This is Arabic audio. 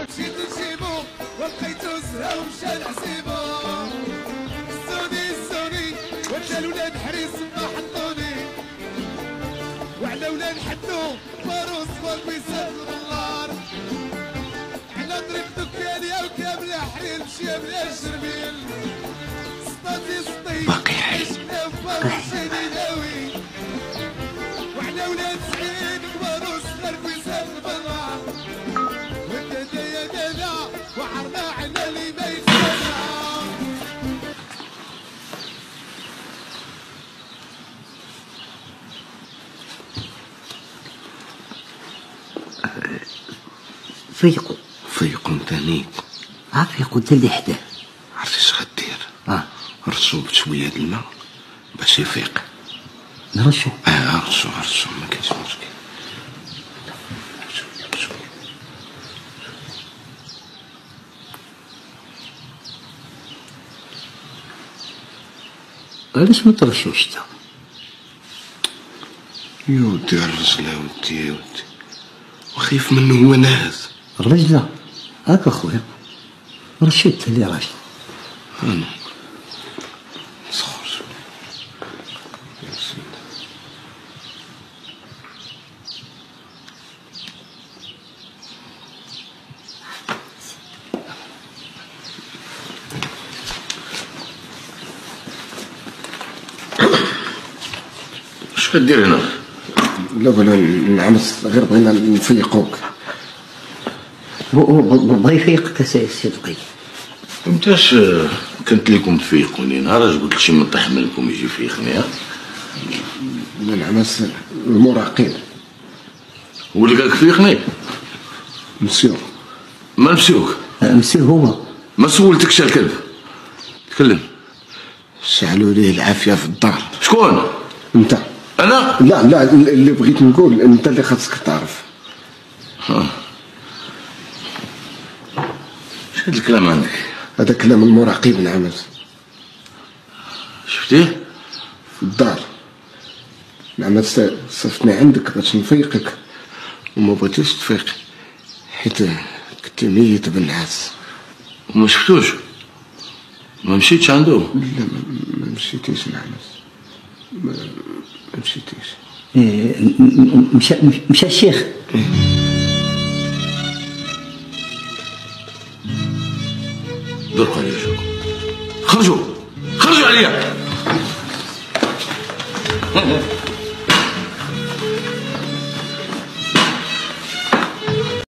مشيت نجيبو ولقيتو زهر ومشى لحسيبو. السوني ولا الولاد حريص ما حطوني، وعلى ولاد حدو فاروس والبيسات الغلار. على طريق دكاني وكامل حرير مشي بلا الجرميل. باقي حي وعلى ولاد سعيد فاروس والبيسات الغلار. ودادا يا دادا وعرنا على اللي ما يتسنى. فيقوا تانيك. فيقوا انت اللي حداه. عرفتي اش غدير؟ رشو بشويه د الماء باش يفيق. نرشو؟ رشو ما كاينش مشكل. علاش ما ترشوش انت؟ يا ودي الرجل يا ودي وخايف منه هو ناس. الرجلة هاك اخويا، رشيت اللي راجل. انا صخر يا سيدي. اش كدير هنا؟ لا بلا نعمس، غير بغينا نفيقوك. بغا يفيقك السي دقي. امتاش كنت ليكم تفيقوني؟ نهار اش قلت شي من طيح منكم يجي يفيقني؟ لا نعمس المراقب هو اللي قالك فيقني؟ مسيو. ما نمسيوك؟ مسيو هما. ما سولتكش الكذب؟ تكلم. شعلوا ليه العافيه في الدار. شكون؟ انت. انا؟ لا اللي بغيت نقول انت اللي خاصك تعرف. اش هاد الكلام عندك؟ هذا كلام المراقب نعمس. شفتيه؟ في الدار. نعمس صفتني عندك باش نفيقك وما بغيتيش تفيق حيت كنت ميت بالنعاس. وما شفتوش؟ ما مشيتش عنده؟ لا ما مشيتيش نعمس، ما مشيتيش. مشى الشيخ. دوركم عليا شوفوا. خرجوا عليا.